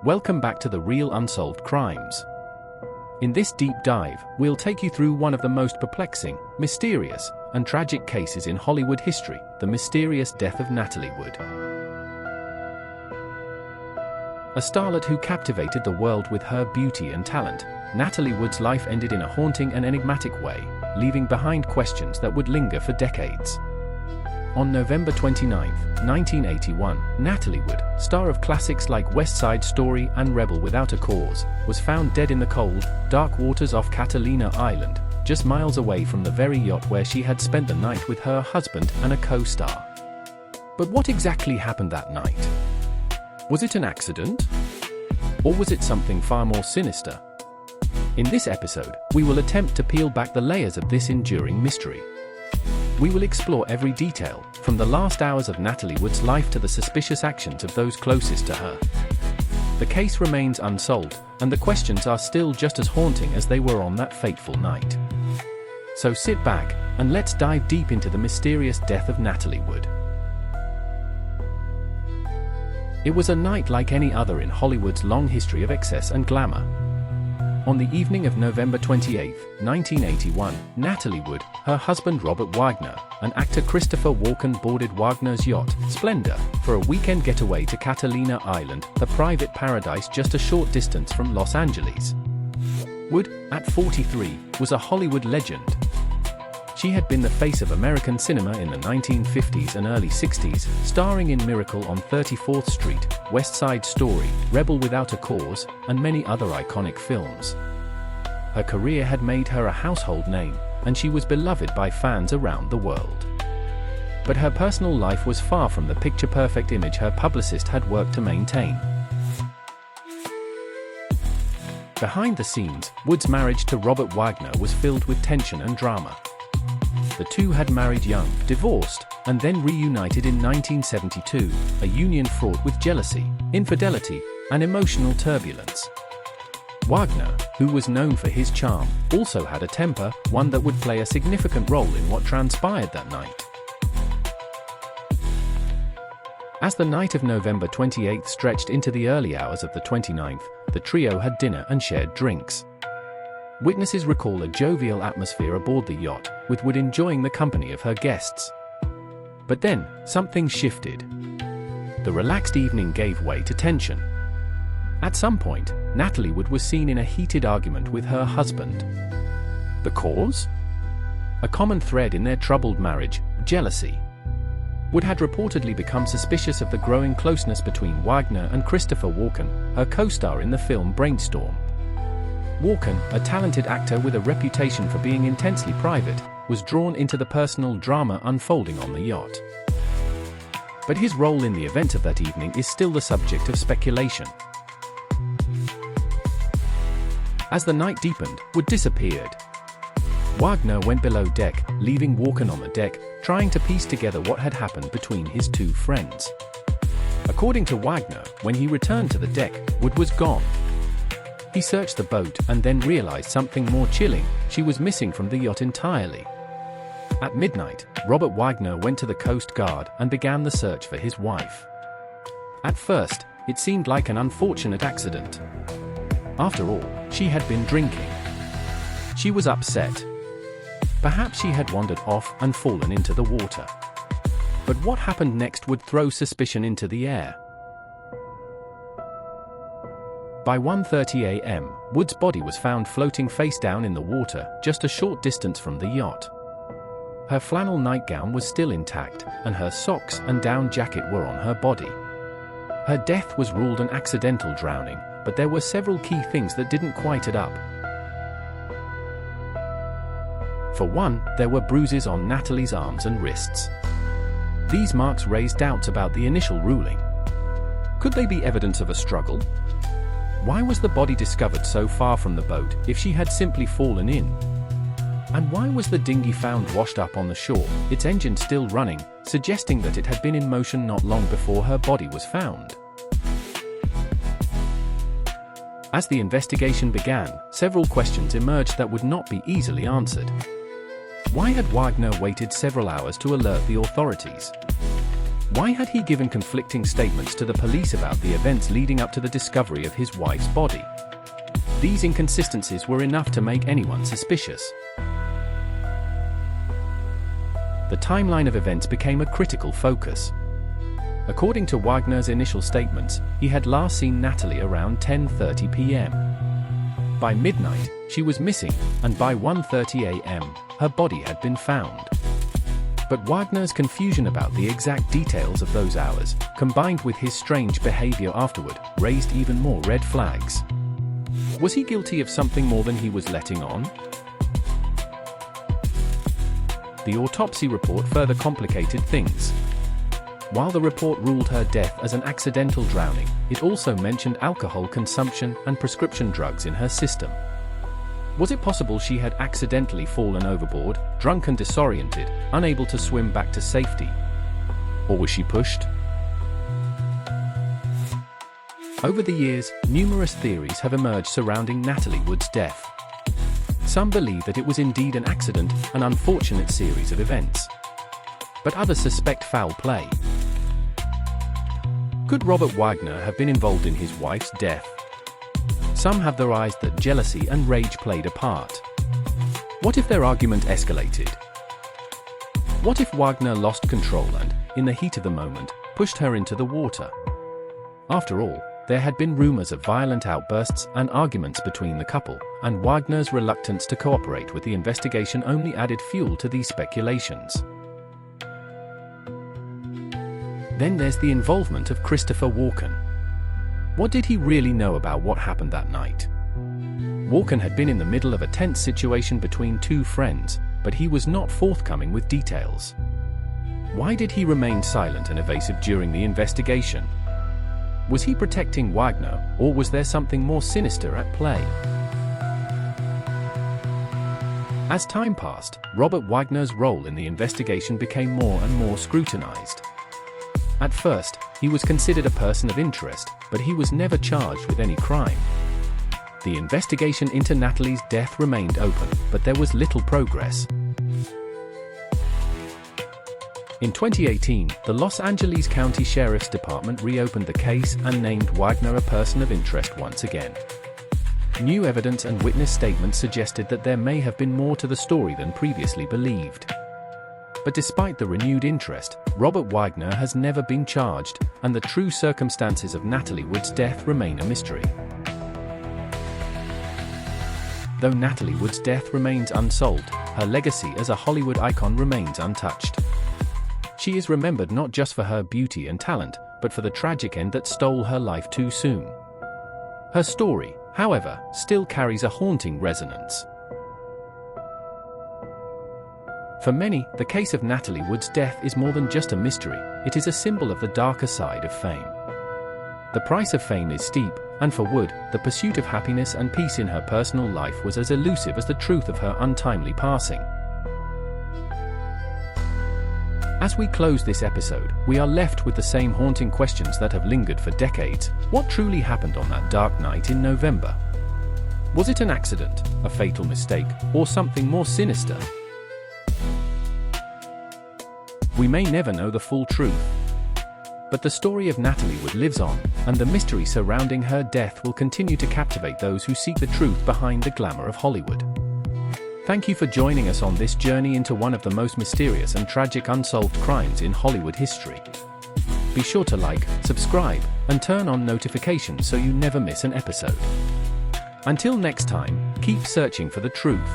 Welcome back to the Real Unsolved Crimes. In this deep dive, we'll take you through one of the most perplexing, mysterious, and tragic cases in Hollywood history, the mysterious death of Natalie Wood. A starlet who captivated the world with her beauty and talent, Natalie Wood's life ended in a haunting and enigmatic way, leaving behind questions that would linger for decades. On November 29, 1981, Natalie Wood, star of classics like West Side Story and Rebel Without a Cause, was found dead in the cold, dark waters off Catalina Island, just miles away from the very yacht where she had spent the night with her husband and a co-star. But what exactly happened that night? Was it an accident? Or was it something far more sinister? In this episode, we will attempt to peel back the layers of this enduring mystery. We will explore every detail, from the last hours of Natalie Wood's life to the suspicious actions of those closest to her. The case remains unsolved, and the questions are still just as haunting as they were on that fateful night. So sit back, and let's dive deep into the mysterious death of Natalie Wood. It was a night like any other in Hollywood's long history of excess and glamour. On the evening of November 28, 1981, Natalie Wood, her husband Robert Wagner, and actor Christopher Walken boarded Wagner's yacht, Splendor, for a weekend getaway to Catalina Island, the private paradise just a short distance from Los Angeles. Wood, at 43, was a Hollywood legend. She had been the face of American cinema in the 1950s and early 60s, starring in Miracle on 34th Street, West Side Story, Rebel Without a Cause, and many other iconic films. Her career had made her a household name, and she was beloved by fans around the world. But her personal life was far from the picture-perfect image her publicist had worked to maintain. Behind the scenes, Wood's marriage to Robert Wagner was filled with tension and drama. The two had married young, divorced, and then reunited in 1972, a union fraught with jealousy, infidelity, and emotional turbulence. Wagner, who was known for his charm, also had a temper, one that would play a significant role in what transpired that night. As the night of November 28 stretched into the early hours of the 29th, the trio had dinner and shared drinks. Witnesses recall a jovial atmosphere aboard the yacht, with Wood enjoying the company of her guests. But then, something shifted. The relaxed evening gave way to tension. At some point, Natalie Wood was seen in a heated argument with her husband. The cause? A common thread in their troubled marriage, jealousy. Wood had reportedly become suspicious of the growing closeness between Wagner and Christopher Walken, her co-star in the film Brainstorm. Walken, a talented actor with a reputation for being intensely private, was drawn into the personal drama unfolding on the yacht. But his role in the event of that evening is still the subject of speculation. As the night deepened, Wood disappeared. Wagner went below deck, leaving Walken on the deck, trying to piece together what had happened between his two friends. According to Wagner, when he returned to the deck, Wood was gone. He searched the boat and then realized something more chilling: she was missing from the yacht entirely. At midnight, Robert Wagner went to the Coast Guard and began the search for his wife. At first, it seemed like an unfortunate accident. After all, she had been drinking. She was upset. Perhaps she had wandered off and fallen into the water. But what happened next would throw suspicion into the air. By 1:30 a.m., Wood's body was found floating face down in the water, just a short distance from the yacht. Her flannel nightgown was still intact, and her socks and down jacket were on her body. Her death was ruled an accidental drowning, but there were several key things that didn't quite add up. For one, there were bruises on Natalie's arms and wrists. These marks raised doubts about the initial ruling. Could they be evidence of a struggle? Why was the body discovered so far from the boat if she had simply fallen in? And why was the dinghy found washed up on the shore, its engine still running, suggesting that it had been in motion not long before her body was found? As the investigation began, several questions emerged that would not be easily answered. Why had Wagner waited several hours to alert the authorities? Why had he given conflicting statements to the police about the events leading up to the discovery of his wife's body? These inconsistencies were enough to make anyone suspicious. The timeline of events became a critical focus. According to Wagner's initial statements, he had last seen Natalie around 10:30 p.m. By midnight, she was missing, and by 1:30 a.m., her body had been found. But Wagner's confusion about the exact details of those hours, combined with his strange behavior afterward, raised even more red flags. Was he guilty of something more than he was letting on? The autopsy report further complicated things. While the report ruled her death as an accidental drowning, it also mentioned alcohol consumption and prescription drugs in her system. Was it possible she had accidentally fallen overboard, drunk and disoriented, unable to swim back to safety? Or was she pushed? Over the years, numerous theories have emerged surrounding Natalie Wood's death. Some believe that it was indeed an accident, an unfortunate series of events. But others suspect foul play. Could Robert Wagner have been involved in his wife's death? Some have theorized that jealousy and rage played a part. What if their argument escalated? What if Wagner lost control and, in the heat of the moment, pushed her into the water? After all, there had been rumors of violent outbursts and arguments between the couple, and Wagner's reluctance to cooperate with the investigation only added fuel to these speculations. Then there's the involvement of Christopher Walken. What did he really know about what happened that night? Walken had been in the middle of a tense situation between two friends, but he was not forthcoming with details. Why did he remain silent and evasive during the investigation? Was he protecting Wagner, or was there something more sinister at play? As time passed, Robert Wagner's role in the investigation became more and more scrutinized. At first, he was considered a person of interest, but he was never charged with any crime. The investigation into Natalie's death remained open, but there was little progress. In 2018, the Los Angeles County Sheriff's Department reopened the case and named Wagner a person of interest once again. New evidence and witness statements suggested that there may have been more to the story than previously believed. But despite the renewed interest, Robert Wagner has never been charged, and the true circumstances of Natalie Wood's death remain a mystery. Though Natalie Wood's death remains unsolved, her legacy as a Hollywood icon remains untouched. She is remembered not just for her beauty and talent, but for the tragic end that stole her life too soon. Her story, however, still carries a haunting resonance. For many, the case of Natalie Wood's death is more than just a mystery, it is a symbol of the darker side of fame. The price of fame is steep, and for Wood, the pursuit of happiness and peace in her personal life was as elusive as the truth of her untimely passing. As we close this episode, we are left with the same haunting questions that have lingered for decades. What truly happened on that dark night in November? Was it an accident, a fatal mistake, or something more sinister? We may never know the full truth. But the story of Natalie Wood lives on, and the mystery surrounding her death will continue to captivate those who seek the truth behind the glamour of Hollywood. Thank you for joining us on this journey into one of the most mysterious and tragic unsolved crimes in Hollywood history. Be sure to like, subscribe, and turn on notifications so you never miss an episode. Until next time, keep searching for the truth.